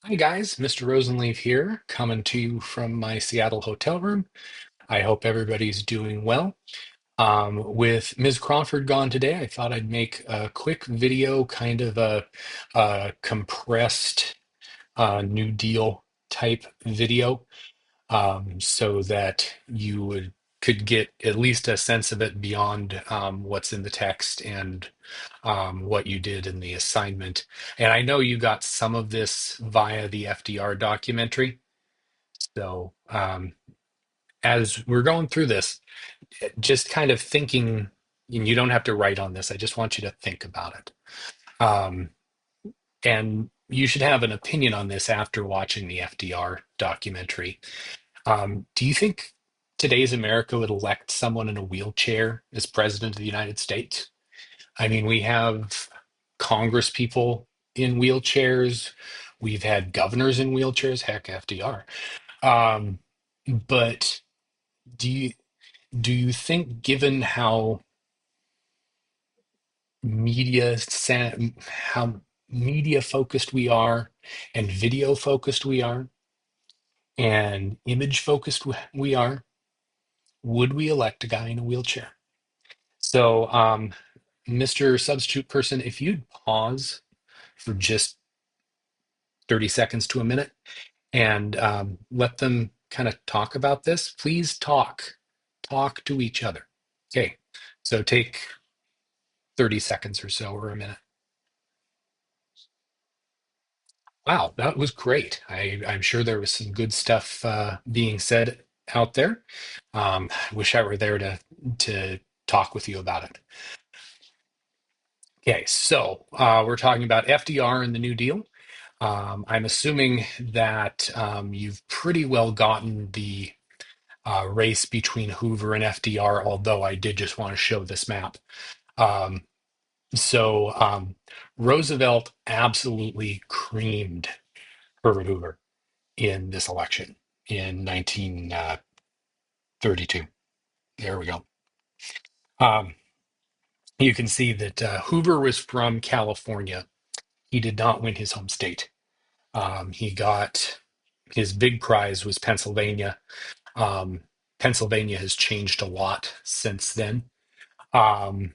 Hi guys, Mr. Rosenleaf here, coming to you from my Seattle hotel room. I hope everybody's doing well. With Ms. Crawford gone today, I thought I'd make a quick video, kind of a compressed New Deal type video, so that you could get at least a sense of it beyond what's in the text and what you did in the assignment. And I know you got some of this via the FDR documentary. So as we're going through this, just kind of thinking, and you don't have to write on this, I just want you to think about it. Um, and you should have an opinion on this after watching the FDR documentary. Do you think today's America would elect someone in a wheelchair as president of the United States? I mean, we have Congress people in wheelchairs. We've had governors in wheelchairs, heck, FDR. Um, but do you do you think, given how how media focused we are, and video focused we are, and image focused we are, would we elect a guy in a wheelchair? So, Mr. Substitute Person, if you'd pause for just 30 seconds to a minute and let them kind of talk about this. Please talk to each other. Okay, so take 30 seconds or so, or a minute. Wow, that was great. I'm sure there was some good stuff being said out there. I wish I were there to talk with you about it. Okay, so we're talking about FDR and the New Deal. I'm assuming that you've pretty well gotten the race between Hoover and FDR, although I did just want to show this map. Um, so Roosevelt absolutely creamed Herbert Hoover in this election in 1932. There we go. Um, you can see that Hoover was from California. He did not win his home state. He got his big prize was Pennsylvania. Um, Pennsylvania has changed a lot since then. Um,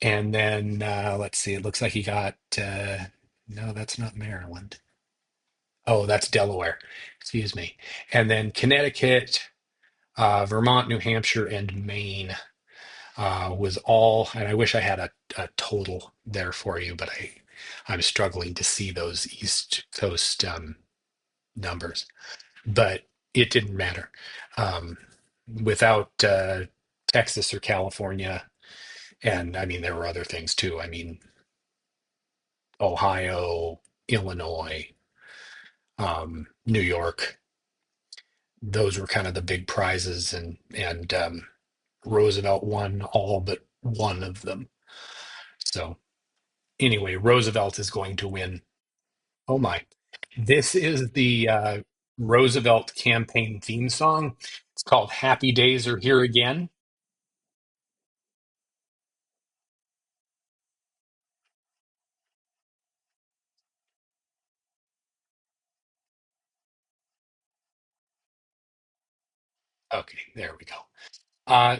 And then let's see, it looks like he got no, that's not Maryland. Oh, that's Delaware. Excuse me. And then Connecticut, Vermont, New Hampshire, and Maine was all, and I wish I had a total there for you, but I'm struggling to see those East Coast numbers. But it didn't matter. Um, without Texas or California, and I mean there were other things too. I mean Ohio, Illinois, New York. Those were kind of the big prizes, and Roosevelt won all but one of them. So anyway, Roosevelt is going to win. Oh my! This is the Roosevelt campaign theme song. It's called "Happy Days Are Here Again." Okay, there we go.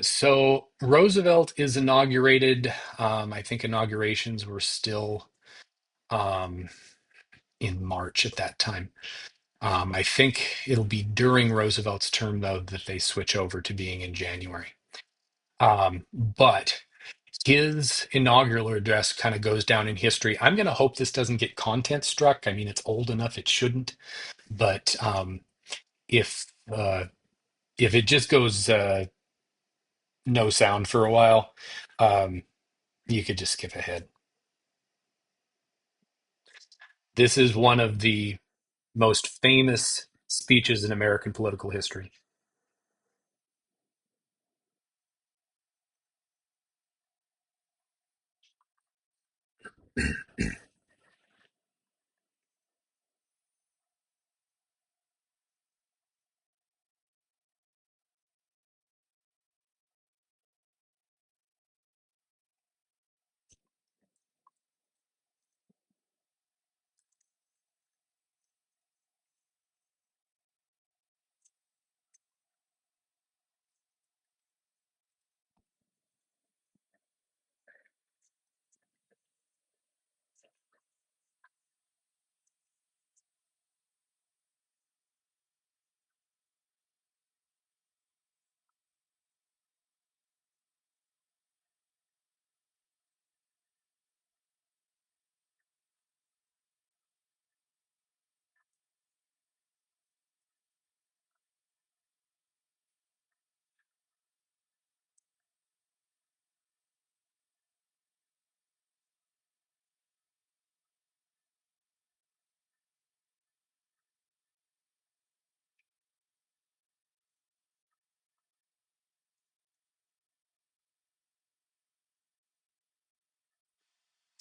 So Roosevelt is inaugurated. I think inaugurations were still um, in March at that time. I think it'll be during Roosevelt's term, though, that they switch over to being in January. But his inaugural address kind of goes down in history. I'm going to hope this doesn't get content struck. I mean, it's old enough; it shouldn't. But if if it just goes no sound for a while, um, you could just skip ahead. This is one of the most famous speeches in American political history.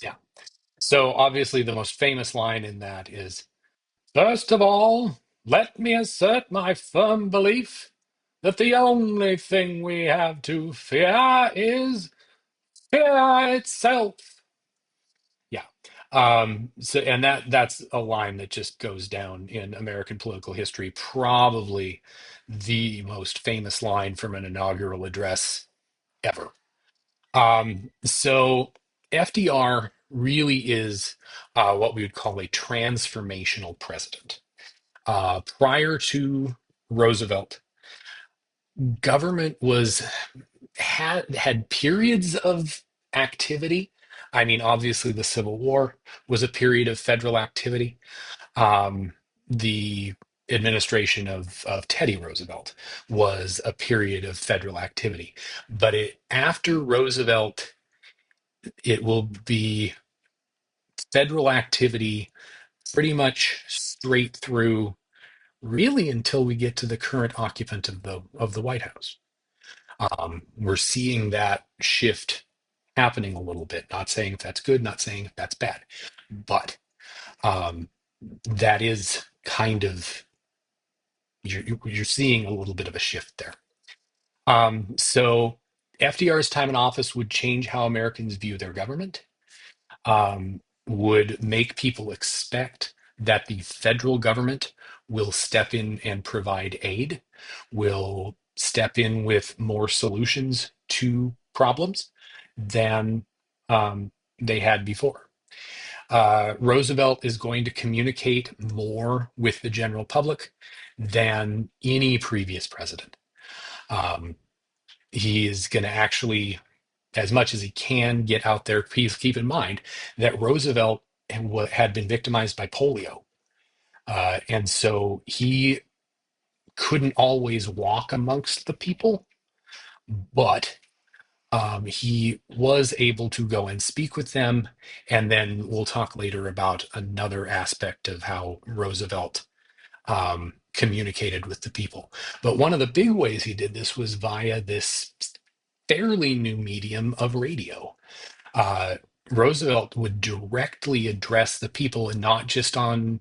Yeah. So obviously, the most famous line in that is, "First of all, let me assert my firm belief that the only thing we have to fear is fear itself." Yeah. So, and that's a line that just goes down in American political history, probably the most famous line from an inaugural address ever. So FDR really is what we would call a transformational president. Prior to Roosevelt, government was had periods of activity. I mean, obviously, the Civil War was a period of federal activity. The administration of Teddy Roosevelt was a period of federal activity. But after Roosevelt, it will be federal activity pretty much straight through, really until we get to the current occupant of the White House. We're seeing that shift happening a little bit. Not saying if that's good, not saying if that's bad, but um, that is kind of you're seeing a little bit of a shift there. So FDR's time in office would change how Americans view their government, would make people expect that the federal government will step in and provide aid, will step in with more solutions to problems than they had before. Roosevelt is going to communicate more with the general public than any previous president. Um, he is going to actually, as much as he can, get out there. Please keep in mind that Roosevelt had been victimized by polio. And so he couldn't always walk amongst the people, but he was able to go and speak with them. And then we'll talk later about another aspect of how Roosevelt communicated with the people. But one of the big ways he did this was via this fairly new medium of radio. uh, Roosevelt would directly address the people, and not just on,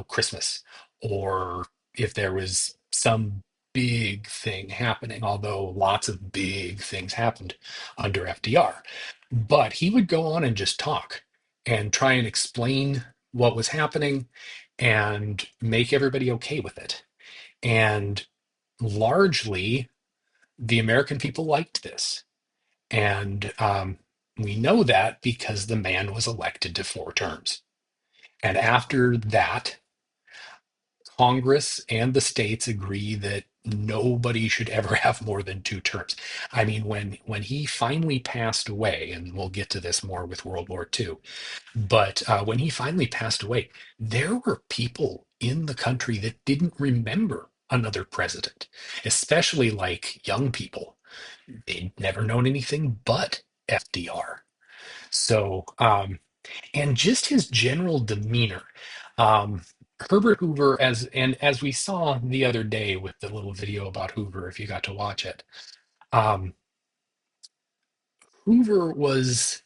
Christmas, or if there was some big thing happening, although lots of big things happened under FDR. But he would go on and just talk and try and explain what was happening and make everybody okay with it. And largely, the American people liked this. And we know that because the man was elected to 4 terms. And after that, Congress and the states agree that nobody should ever have more than 2 terms. I mean, when he finally passed away, and we'll get to this more with World War II, but when he finally passed away, there were people in the country that didn't remember another president, especially like young people. They'd never known anything but FDR. So, and just his general demeanor. Um, Herbert Hoover, as we saw the other day with the little video about Hoover, if you got to watch it, um, Hoover was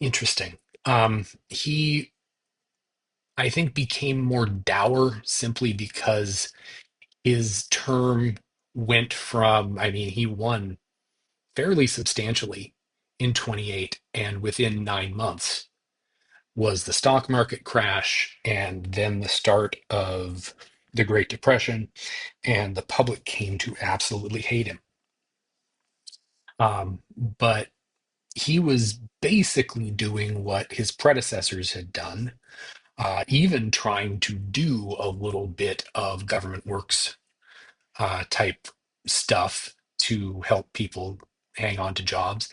interesting. He, I think, became more dour simply because his term went from, I mean, he won fairly substantially in 28, and within 9 months was the stock market crash and then the start of the Great Depression, and the public came to absolutely hate him. But he was basically doing what his predecessors had done, even trying to do a little bit of government works type stuff to help people hang on to jobs,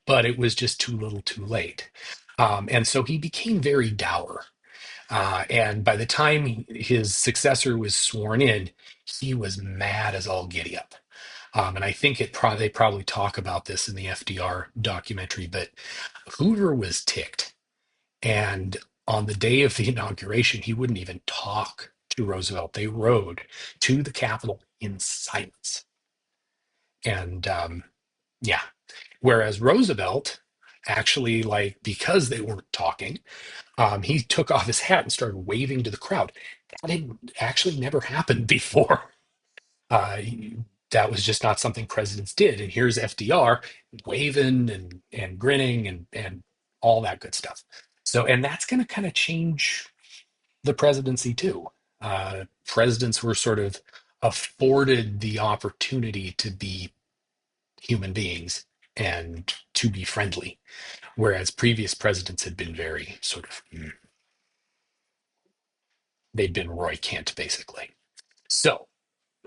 but it was just too little too late. And so he became very dour. And by the time his successor was sworn in, he was mad as all giddy up. And I think they probably talk about this in the FDR documentary, but Hoover was ticked. And on the day of the inauguration, he wouldn't even talk to Roosevelt. They rode to the Capitol in silence. And yeah, whereas Roosevelt actually, like, because they weren't talking, he took off his hat and started waving to the crowd. That had actually never happened before. Uh, that was just not something presidents did. And here's FDR waving and grinning and all that good stuff. So, and that's going to kind of change the presidency too. Presidents were sort of afforded the opportunity to be human beings and to be friendly, whereas previous presidents had been very sort of, they'd been Roy Kent, basically. So,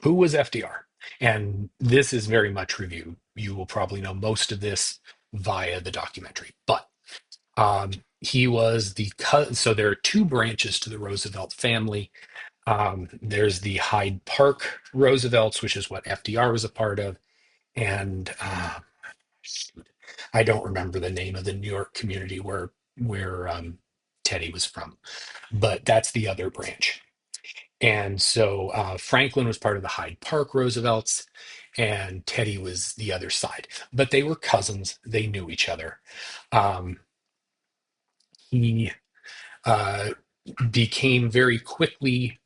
who was FDR? And this is very much review. You will probably know most of this via the documentary, but he was so there are two branches to the Roosevelt family. There's the Hyde Park Roosevelts, which is what FDR was a part of, and shoot, I don't remember the name of the New York community where Teddy was from, but that's the other branch. And so Franklin was part of the Hyde Park Roosevelts, and Teddy was the other side. But they were cousins; they knew each other. Um, he uh, became very quickly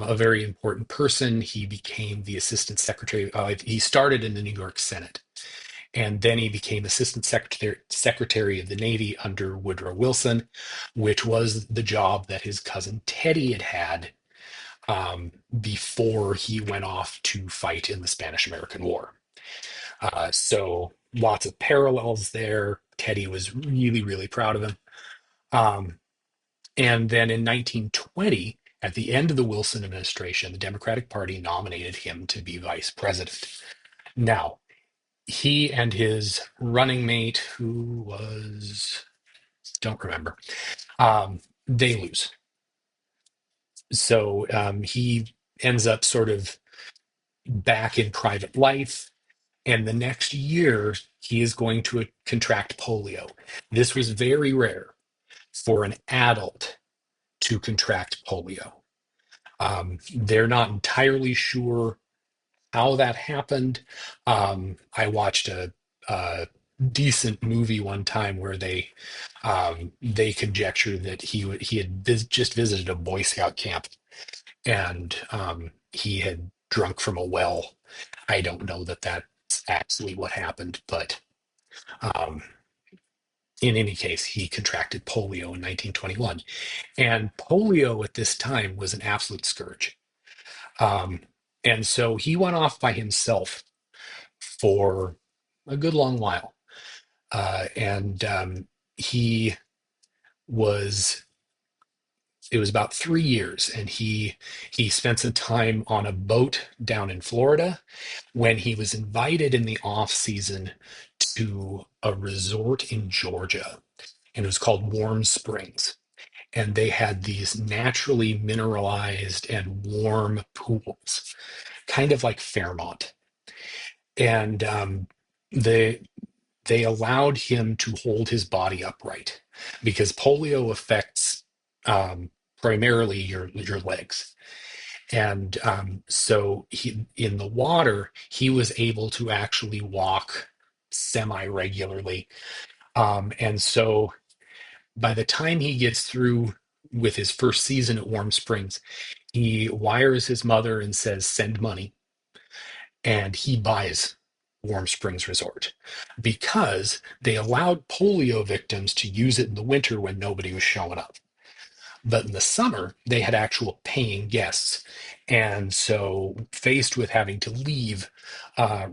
a very important person. He became the assistant secretary. He started in the New York Senate, and then he became assistant secretary of the Navy under Woodrow Wilson, which was the job that his cousin Teddy had had before he went off to fight in the Spanish-American War. So lots of parallels there. Teddy was really, really proud of him. Um, and then in 1920, at the end of the Wilson administration, the Democratic Party nominated him to be vice president. Now, he and his running mate, who was, don't remember, they lose. So he ends up sort of back in private life. And the next year, he is going to contract polio. This was very rare for an adult to contract polio. They're not entirely sure how that happened. I watched a decent movie one time where they conjecture that he had just visited a Boy Scout camp and he had drunk from a well. I don't know that that's actually what happened, but um, in any case, he contracted polio in 1921. And polio at this time was an absolute scourge. Um, and so he went off by himself for a good long while. And he was it was about 3 years, and he spent some time on a boat down in Florida when he was invited in the off season to a resort in Georgia, and it was called Warm Springs. And they had these naturally mineralized and warm pools, kind of like Fairmont. And they they allowed him to hold his body upright because polio affects primarily your legs. And so he, in the water, he was able to actually walk semi regularly. And so by the time he gets through with his first season at Warm Springs, he wires his mother and says, "Send money." And he buys Warm Springs Resort because they allowed polio victims to use it in the winter when nobody was showing up. But in the summer, they had actual paying guests. And so, faced with having to leave,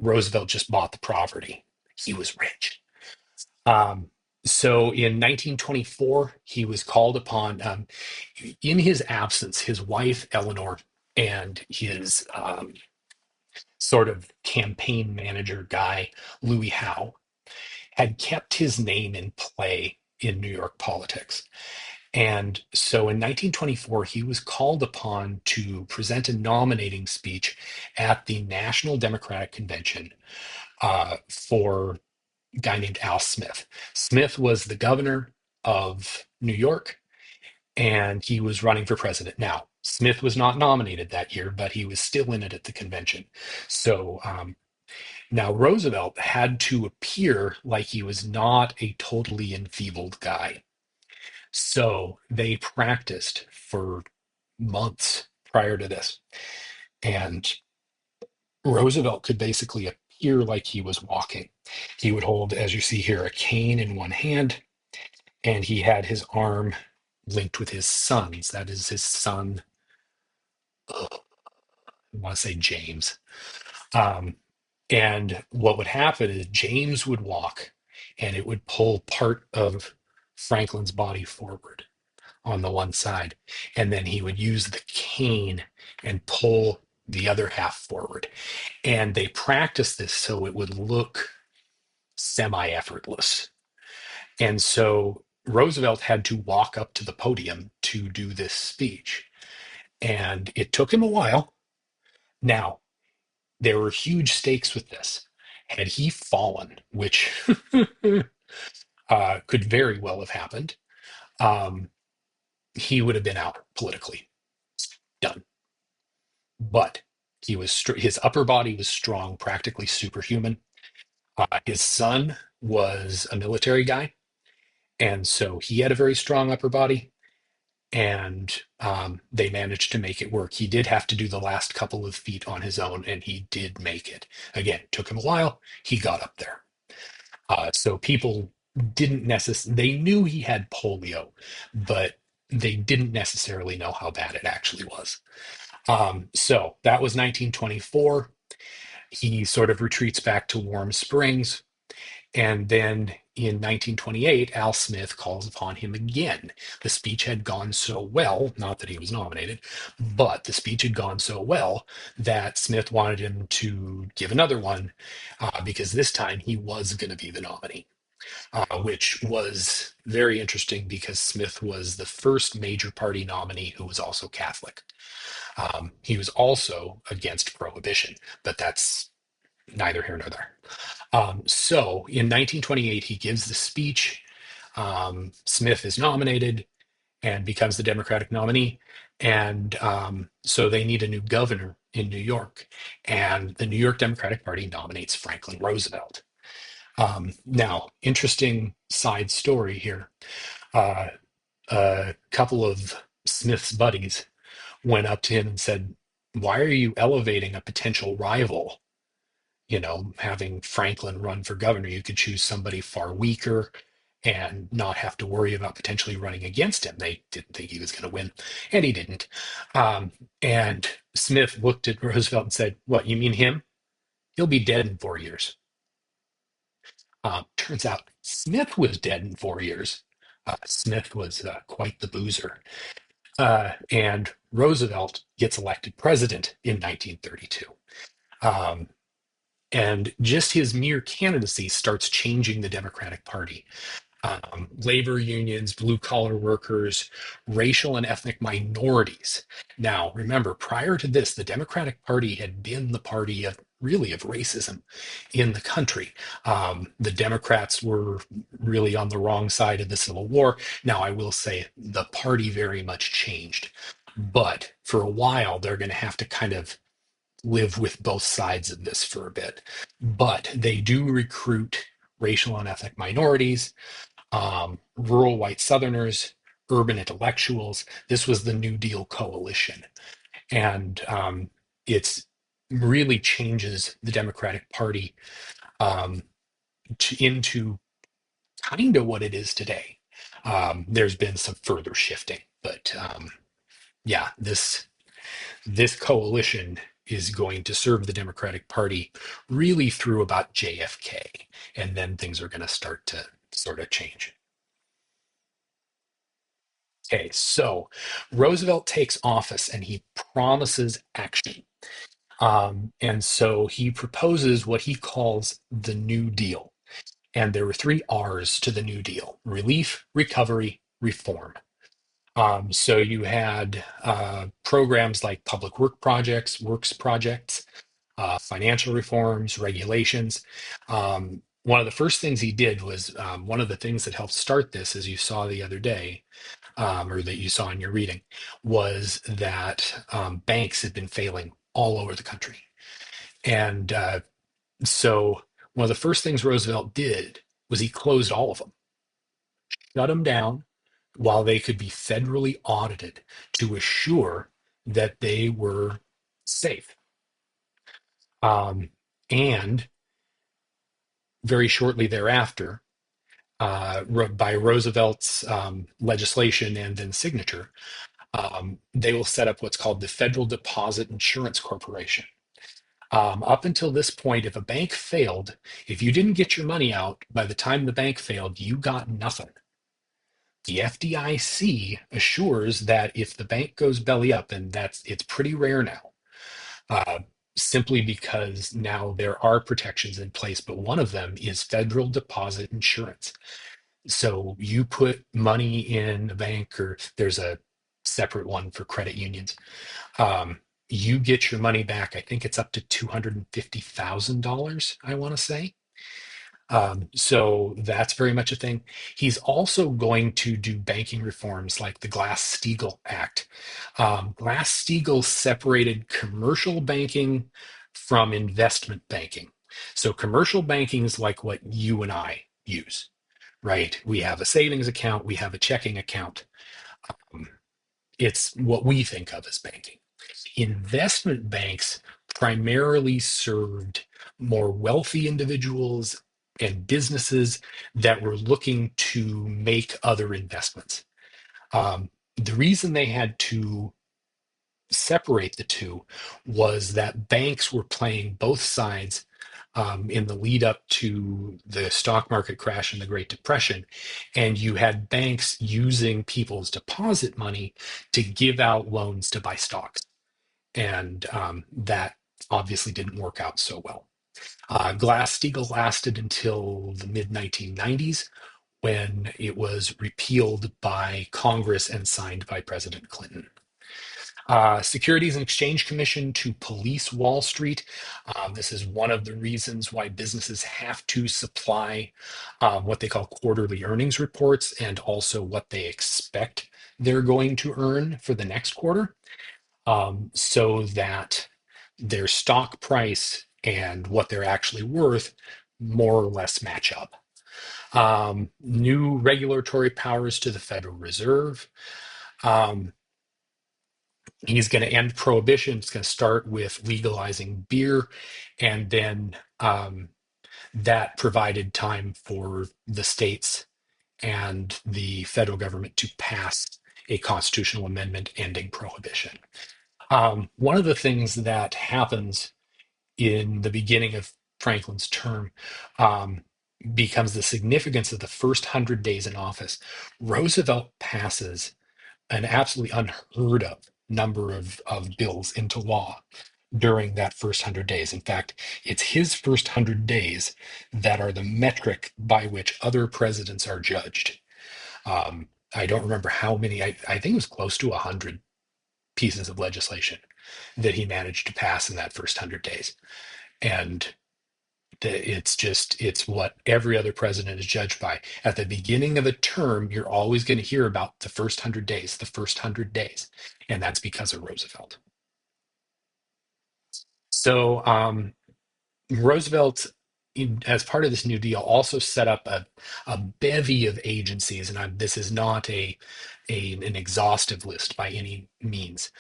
Roosevelt just bought the property. He was rich. Um, so in 1924, he was called upon. In his absence, his wife, Eleanor, and his sort of campaign manager guy, Louis Howe, had kept his name in play in New York politics. And so in 1924, he was called upon to present a nominating speech at the National Democratic Convention for a guy named Al Smith. Smith was the governor of New York, and he was running for president. Now, Smith was not nominated that year, but he was still in it at the convention. So Now, Roosevelt had to appear like he was not a totally enfeebled guy. So they practiced for months prior to this. And Roosevelt could basically appear like he was walking. He would hold, as you see here, a cane in one hand, and he had his arm linked with his son's. That is his son, I want to say James. Um, and what would happen is James would walk and it would pull part of Franklin's body forward on the one side. And then he would use the cane and pull the other half forward. And they practiced this so it would look semi effortless. And so Roosevelt had to walk up to the podium to do this speech. And it took him a while. Now, there were huge stakes with this. Had he fallen, which could very well have happened, um, he would have been out politically. Done. But his upper body was strong, practically superhuman. His son was a military guy, and so he had a very strong upper body, and they managed to make it work. He did have to do the last couple of feet on his own, and he did make it. Again, took him a while. He got up there. So people didn't necessarily, they knew he had polio, but they didn't necessarily know how bad it actually was. So that was 1924. He sort of retreats back to Warm Springs. And then in 1928, Al Smith calls upon him again. The speech had gone so well, not that he was nominated, but the speech had gone so well that Smith wanted him to give another one because this time he was going to be the nominee, which was very interesting because Smith was the first major party nominee who was also Catholic. He was also against prohibition, but that's neither here nor there. So in 1928, he gives the speech. Smith is nominated and becomes the Democratic nominee. And so they need a new governor in New York. And the New York Democratic Party nominates Franklin Roosevelt. Now, interesting side story here. Uh, a couple of Smith's buddies went up to him and said, "Why are you elevating a potential rival? Having Franklin run for governor, you could choose somebody far weaker and not have to worry about potentially running against him." They didn't think he was going to win, and he didn't. Um, and Smith looked at Roosevelt and said, "What, you mean him? He'll be dead in 4 years." Turns out Smith was dead in 4 years. Smith was quite the boozer. And Roosevelt gets elected president in 1932. Um, and just his mere candidacy starts changing the Democratic Party. Labor unions, blue collar workers, racial and ethnic minorities. Now, remember, prior to this, the Democratic Party had been the party of really of racism in the country. The Democrats were really on the wrong side of the Civil War. Now, I will say the party very much changed, but for a while, they're going to have to kind of live with both sides of this for a bit. But they do recruit racial and ethnic minorities, rural white Southerners, urban intellectuals. This was the New Deal coalition. And it's really changes the Democratic Party um, into kind of what it is today. There's been some further shifting, but yeah, this coalition is going to serve the Democratic Party really through about JFK, and then things are going to start to sort of change. Okay, so Roosevelt takes office and he promises action. And so he proposes what he calls the New Deal. And there were three R's to the New Deal: relief, recovery, reform. So you had programs like public works projects, financial reforms, regulations. One of the first things he did was one of the things that helped start this, as you saw the other day, or that you saw in your reading, was that banks had been failing all over the country. And So one of the first things Roosevelt did was he closed all of them, shut them down while they could be federally audited to assure that they were safe. Um, and very shortly thereafter, by Roosevelt's legislation and then signature, they will set up what's called the Federal Deposit Insurance Corporation. Up until this point, if a bank failed, if you didn't get your money out by the time the bank failed, you got nothing. The FDIC assures that if the bank goes belly up, and it's pretty rare now, uh, simply because now there are protections in place, but one of them is federal deposit insurance. So you put money in a bank, or there's a separate one for credit unions. You get your money back. I think it's up to $250,000, I want to say. So that's very much a thing. He's also going to do banking reforms like the Glass-Steagall Act. Glass-Steagall separated commercial banking from investment banking. So commercial banking is like what you and I use, right? We have a savings account, we have a checking account. Um, it's what we think of as banking. Investment banks primarily served more wealthy individuals and businesses that were looking to make other investments. The reason they had to separate the two was that banks were playing both sides in the lead up to the stock market crash and the Great Depression. And you had banks using people's deposit money to give out loans to buy stocks. And that obviously didn't work out so well. Glass-Steagall lasted until the mid 1990s when it was repealed by Congress and signed by President Clinton. Securities and Exchange Commission to police Wall Street. This is one of the reasons why businesses have to supply what they call quarterly earnings reports and also what they expect they're going to earn for the next quarter, so that their stock price and what they're actually worth more or less match up. New regulatory powers to the Federal Reserve. Um, he's going to end prohibition. It's going to start with legalizing beer, and then that provided time for the states and the federal government to pass a constitutional amendment ending prohibition. One of the things that happens in the beginning of Franklin's term um, becomes the significance of the first 100 days in office. Roosevelt passes an absolutely unheard of number of bills into law during that first 100 days. In fact, it's his first 100 days that are the metric by which other presidents are judged. I don't remember how many, I think it was close to 100 pieces of legislation that he managed to pass in that first 100 days. And it's what every other president is judged by. At the beginning of a term, you're always going to hear about the first 100 days, the first 100 days. And that's because of Roosevelt. So Roosevelt, as part of this New Deal, also set up a bevy of agencies. And this is not an exhaustive list by any means,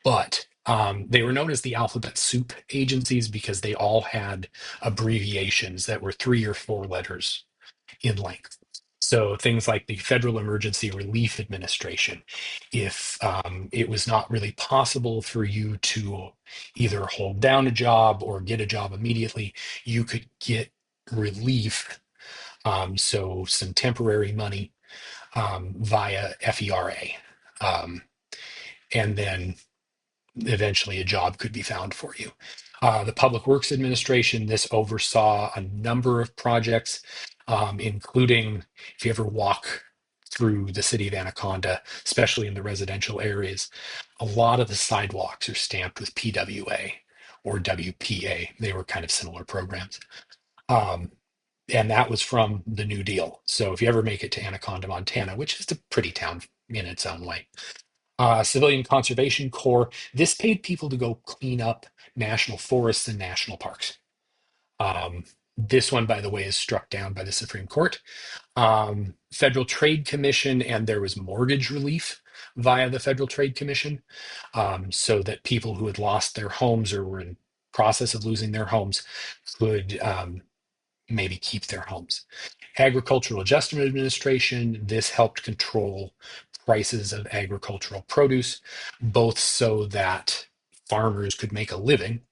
but they were known as the alphabet soup agencies because they all had abbreviations that were 3 or 4 letters in length. So things like the Federal Emergency Relief Administration, if it was not really possible for you to either hold down a job or get a job immediately, you could get relief, so some temporary money via FERA. And then eventually a job could be found for you. The Public Works Administration, this oversaw a number of projects, including if you ever walk through the city of Anaconda, especially in the residential areas, a lot of the sidewalks are stamped with PWA or WPA. They were kind of similar programs. Um, and that was from the New Deal. So if you ever make it to Anaconda, Montana, which is a pretty town in its own way, Civilian Conservation Corps. This paid people to go clean up national forests and national parks. Um, this one, by the way, is struck down by the Supreme Court. Federal Trade Commission, and there was mortgage relief via the Federal Trade Commission, so that people who had lost their homes or were in process of losing their homes could maybe keep their homes. Agricultural Adjustment Administration, this helped control prices of agricultural produce, both so that farmers could make a living,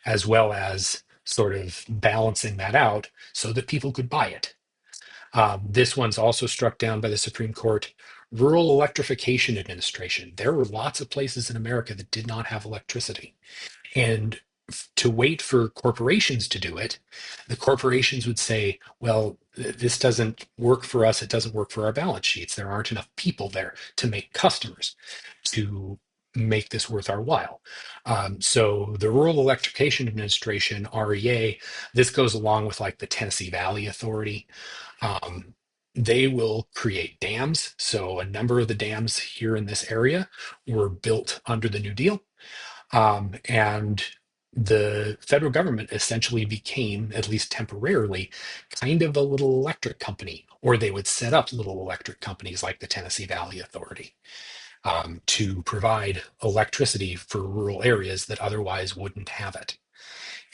as well as sort of balancing that out so that people could buy it. This one's also struck down by the Supreme Court. Rural Electrification Administration. There were lots of places in America that did not have electricity. And to wait for corporations to do it, the corporations would say, well, this doesn't work for us. It doesn't work for our balance sheets. There aren't enough people there to make customers to make this worth our while. So the Rural Electrification Administration, REA, this goes along with like the Tennessee Valley Authority. Um, they will create dams. So a number of the dams here in this area were built under the New Deal. And the federal government essentially became, at least temporarily, kind of a little electric company, or they would set up little electric companies like the Tennessee Valley Authority to provide electricity for rural areas that otherwise wouldn't have it.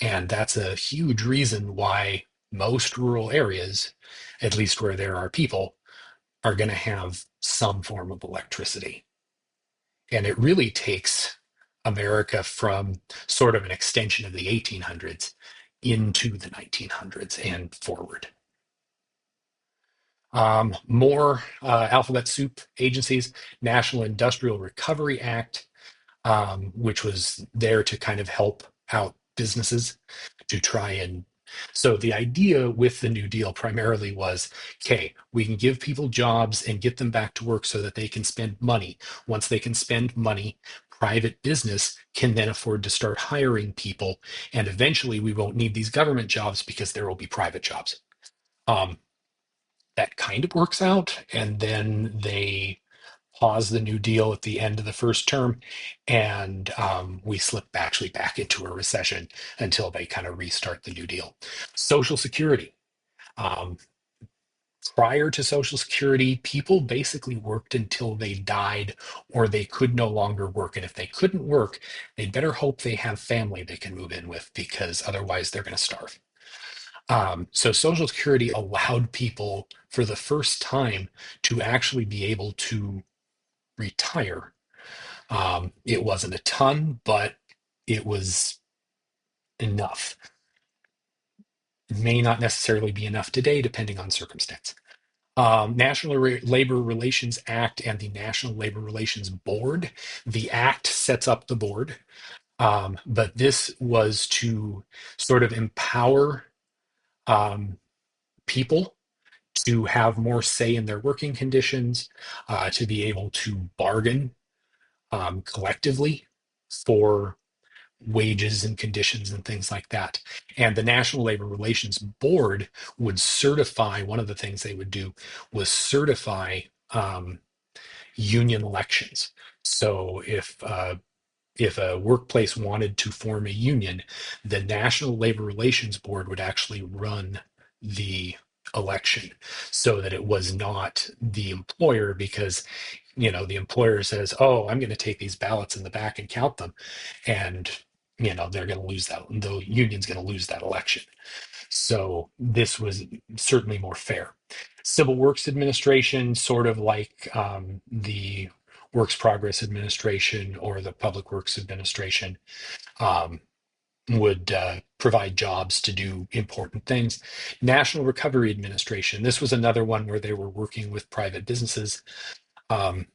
And that's a huge reason why most rural areas, at least where there are people, are going to have some form of electricity. And it really takes America from sort of an extension of the 1800s into the 1900s and forward. More alphabet soup agencies, National Industrial Recovery Act, which was there to kind of help out businesses to try and. So the idea with the New Deal primarily was, okay, we can give people jobs and get them back to work so that they can spend money. Once they can spend money, private business can then afford to start hiring people, and eventually we won't need these government jobs because there will be private jobs. Um, that kind of works out, and then they pause the New Deal at the end of the first term, and we slip actually back into a recession until they kind of restart the New Deal. Social Security. Um, Prior to Social Security, people basically worked until they died or they could no longer work. And if they couldn't work, they'd better hope they have family they can move in with because otherwise they're going to starve. So Social Security allowed people for the first time to actually be able to retire. It wasn't a ton, but it was enough. It may not necessarily be enough today, depending on circumstance. National Labor Relations Act and the National Labor Relations Board. The act sets up the board, but this was to sort of empower um, people to have more say in their working conditions, to be able to bargain collectively for wages and conditions and things like that. And the National Labor Relations Board would certify, one of the things they would do was certify um, union elections. So if a workplace wanted to form a union, the National Labor Relations Board would actually run the election so that it was not the employer, because the employer says, oh, I'm going to take these ballots in the back and count them, and they're going to lose that, the union's going to lose that election. So this was certainly more fair. Civil Works Administration, sort of like the Works Progress Administration or the Public Works Administration, um, would provide jobs to do important things. National Recovery Administration, this was another one where they were working with private businesses. Um,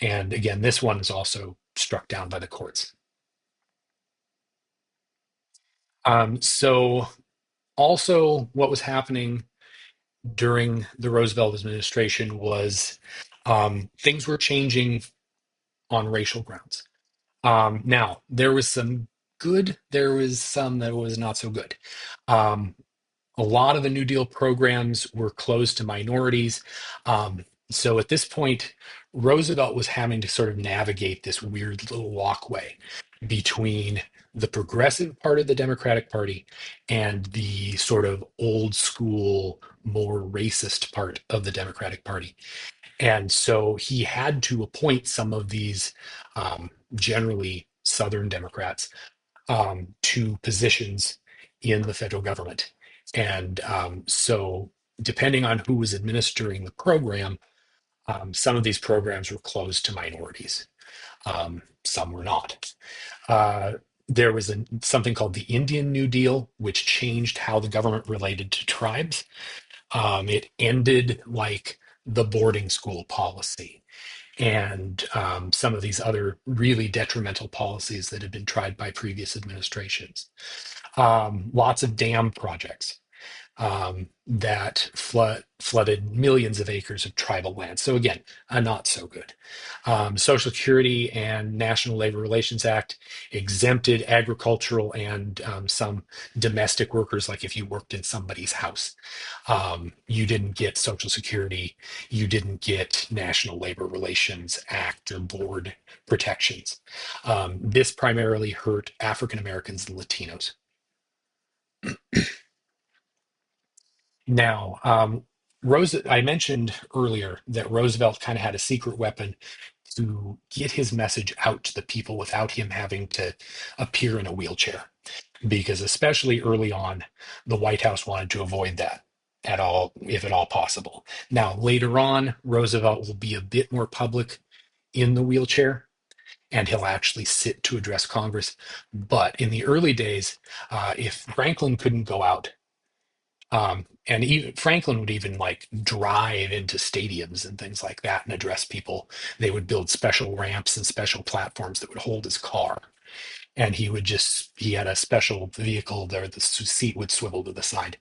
and again, this one is also struck down by the courts. So also what was happening during the Roosevelt administration was things were changing on racial grounds. Now, there was some good, there was some that was not so good. Um, a lot of the New Deal programs were closed to minorities. So at this point, Roosevelt was having to sort of navigate this weird little walkway between the progressive part of the Democratic Party and the sort of old school, more racist part of the Democratic Party. And so he had to appoint some of these generally Southern Democrats to positions in the federal government. And so, depending on who was administering the program, some of these programs were closed to minorities, some were not. Uh, there was something called the Indian New Deal, which changed how the government related to tribes. It ended like the boarding school policy and some of these other really detrimental policies that had been tried by previous administrations. Lots of dam projects that flooded millions of acres of tribal land. So again, not so good. Social Security and National Labor Relations Act exempted agricultural and some domestic workers, like if you worked in somebody's house, you didn't get Social Security, you didn't get National Labor Relations Act or board protections. This primarily hurt African Americans and Latinos. Now, I mentioned earlier that Roosevelt kind of had a secret weapon to get his message out to the people without him having to appear in a wheelchair, because especially early on, the White House wanted to avoid that at all, if at all possible. Now, later on, Roosevelt will be a bit more public in the wheelchair. And he'll actually sit to address Congress. But in the early days, if Franklin couldn't go out, and even Franklin would even like drive into stadiums and things like that and address people. They would build special ramps and special platforms that would hold his car. And he had a special vehicle there. The seat would swivel to the side,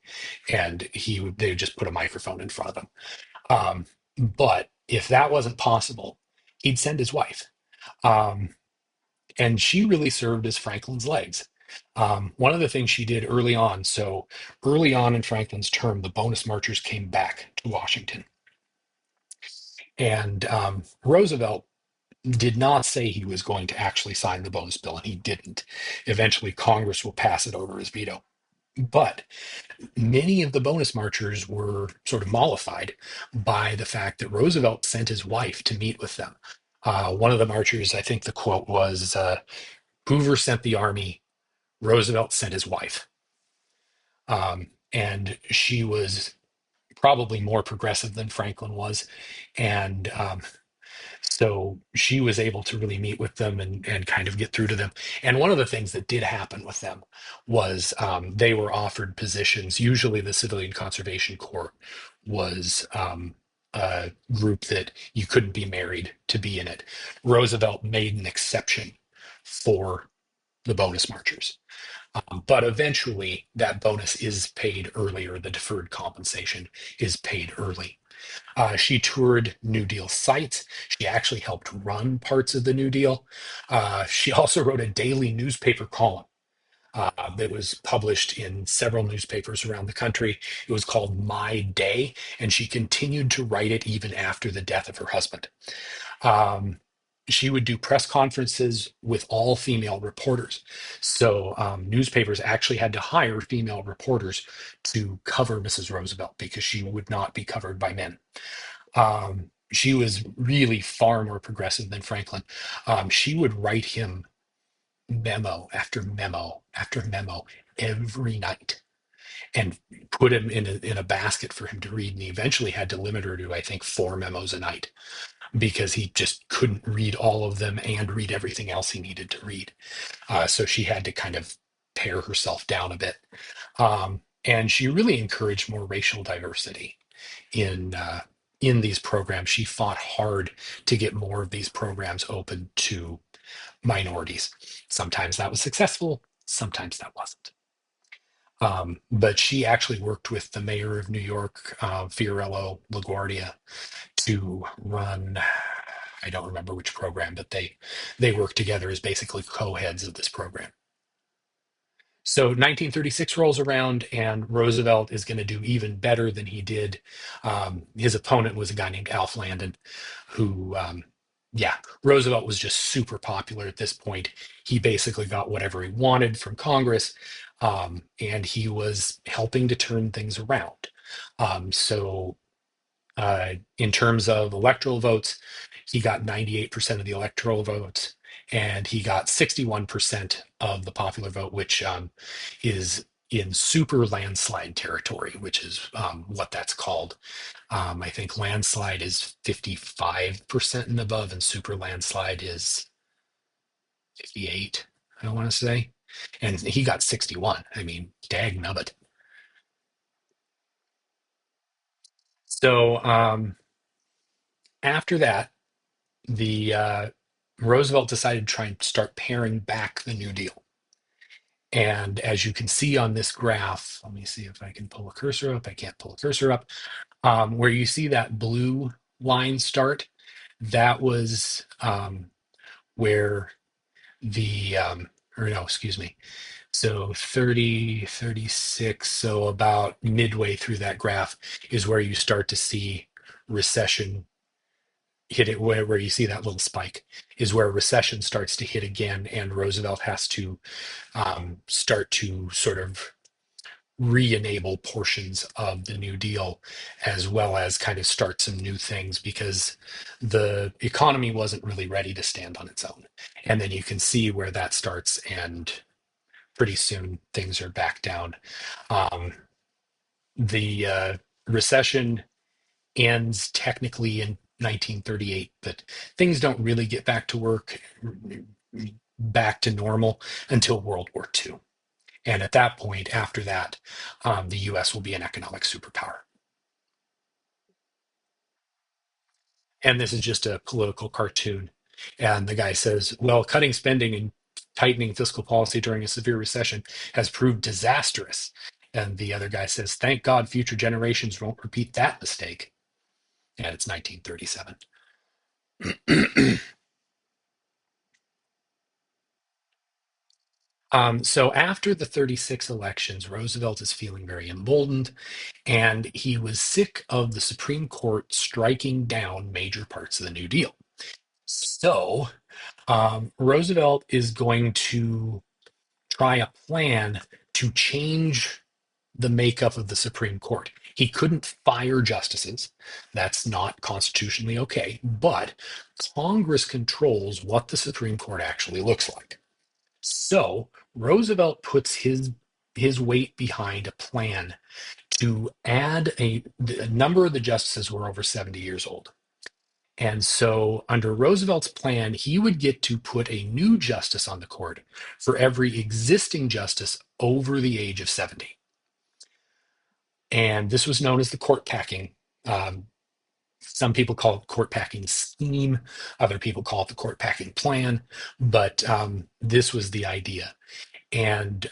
and they would just put a microphone in front of him. But if that wasn't possible, he'd send his wife. Um, and she really served as Franklin's legs. One of the things she did early on, so early on in Franklin's term, the bonus marchers came back to Washington. And Roosevelt did not say he was going to actually sign the bonus bill, and he didn't. Eventually, Congress will pass it over his veto. But many of the bonus marchers were sort of mollified by the fact that Roosevelt sent his wife to meet with them. One of the marchers, I think the quote was, Hoover sent the army, Roosevelt sent his wife. And she was probably more progressive than Franklin was. And so she was able to really meet with them and kind of get through to them. And one of the things that did happen with them was they were offered positions. Usually the Civilian Conservation Corps was a group that you couldn't be married to be in it. Roosevelt made an exception for the bonus marchers. But eventually, that bonus is paid earlier. The deferred compensation is paid early. She toured New Deal sites. She actually helped run parts of the New Deal. She also wrote a daily newspaper column that was published in several newspapers around the country. It was called My Day, and she continued to write it even after the death of her husband. Um, she would do press conferences with all female reporters. So newspapers actually had to hire female reporters to cover Mrs. Roosevelt because she would not be covered by men. She was really far more progressive than Franklin. She would write him memo after memo after memo every night and put him in a basket for him to read. And he eventually had to limit her to, I think, 4 memos a night because he just couldn't read all of them and read everything else he needed to read. So she had to kind of pare herself down a bit. And she really encouraged more racial diversity in these programs. She fought hard to get more of these programs open to minorities. Sometimes that was successful, sometimes that wasn't. But she actually worked with the mayor of New York, Fiorello LaGuardia, to run. I don't remember which program, but they worked together as basically co-heads of this program. So 1936 rolls around, and Roosevelt is going to do even better than he did. His opponent was a guy named Alf Landon, who Yeah, Roosevelt was just super popular at this point. He basically got whatever he wanted from Congress, and he was helping to turn things around. In terms of electoral votes, he got 98% of the electoral votes, and he got 61% of the popular vote, which is in super landslide territory, which is what that's called. I think landslide is 55% and above, and super landslide is 58, I want to say. And he got 61. I mean, dag nubbit. So after that, the Roosevelt decided to try and start paring back the New Deal. And as you can see on this graph, let me see if I can pull a cursor up. I can't pull a cursor up. Where you see that blue line start, that was where or no, excuse me. So 30, 36. So about midway through that graph is where you start to see recession hit it, where you see that little spike is where recession starts to hit again, and Roosevelt has to start to sort of re-enable portions of the New Deal, as well as kind of start some new things, because the economy wasn't really ready to stand on its own. And then you can see where that starts, and pretty soon things are back down. Um, the recession ends technically in 1938, but things don't really get back to normal until World War II. And at that point, after that, the US will be an economic superpower. And this is just a political cartoon. And the guy says, well, cutting spending and tightening fiscal policy during a severe recession has proved disastrous. And the other guy says, thank God future generations won't repeat that mistake. And it's 1937. So after the 36 elections, Roosevelt is feeling very emboldened, and he was sick of the Supreme Court striking down major parts of the New Deal. So Roosevelt is going to try a plan to change the makeup of the Supreme Court. He couldn't fire justices. That's not constitutionally okay, but Congress controls what the Supreme Court actually looks like. So Roosevelt puts his weight behind a plan to add a number of the justices were over 70 years old. And so, under Roosevelt's plan, he would get to put a new justice on the court for every existing justice over the age of 70. And this was known as the court packing. Um, some people call it court packing scheme, other people call it the court packing plan, but this was the idea. And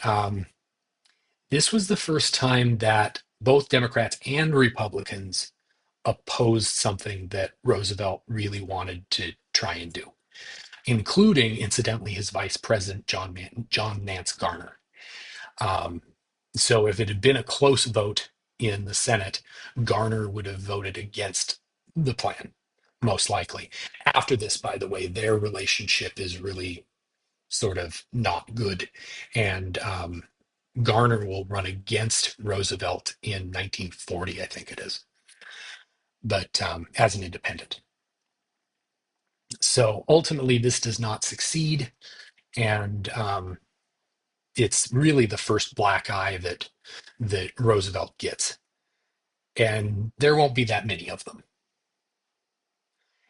this was the first time that both Democrats and Republicans opposed something that Roosevelt really wanted to try and do, including, incidentally, his vice president, John Nance Garner. Um, so if it had been a close vote in the Senate, Garner would have voted against the plan, most likely. After this, by the way, their relationship is really sort of not good. And Garner will run against Roosevelt in 1940, I think it is, but as an independent. So ultimately, this does not succeed, and it's really the first black eye that Roosevelt gets, and there won't be that many of them.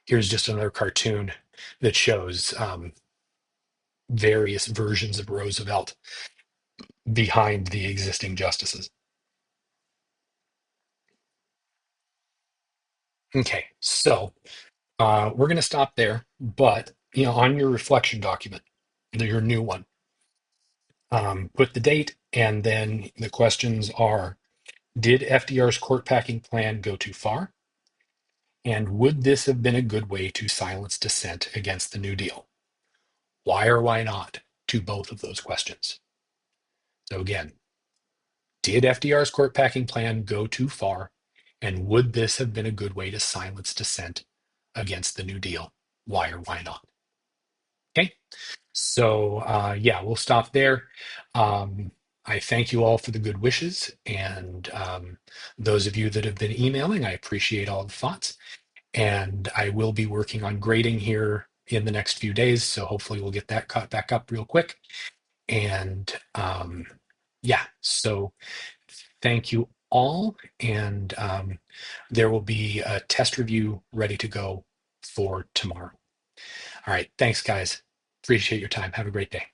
Here's just another cartoon that shows various versions of Roosevelt behind the existing justices. Okay, so we're going to stop there, but on your reflection document, your new one, put the date, and then the questions are: did FDR's court packing plan go too far? And would this have been a good way to silence dissent against the New Deal? Why or why not to both of those questions? So again, did FDR's court packing plan go too far? And would this have been a good way to silence dissent against the New Deal? why or why not. Okay. So, yeah, we'll stop there. Um, I thank you all for the good wishes. And those of you that have been emailing, I appreciate all the thoughts. And I will be working on grading here in the next few days. So hopefully we'll get that caught back up real quick. And yeah, so thank you all. And there will be a test review ready to go for tomorrow. All right. Thanks, guys. Appreciate your time. Have a great day.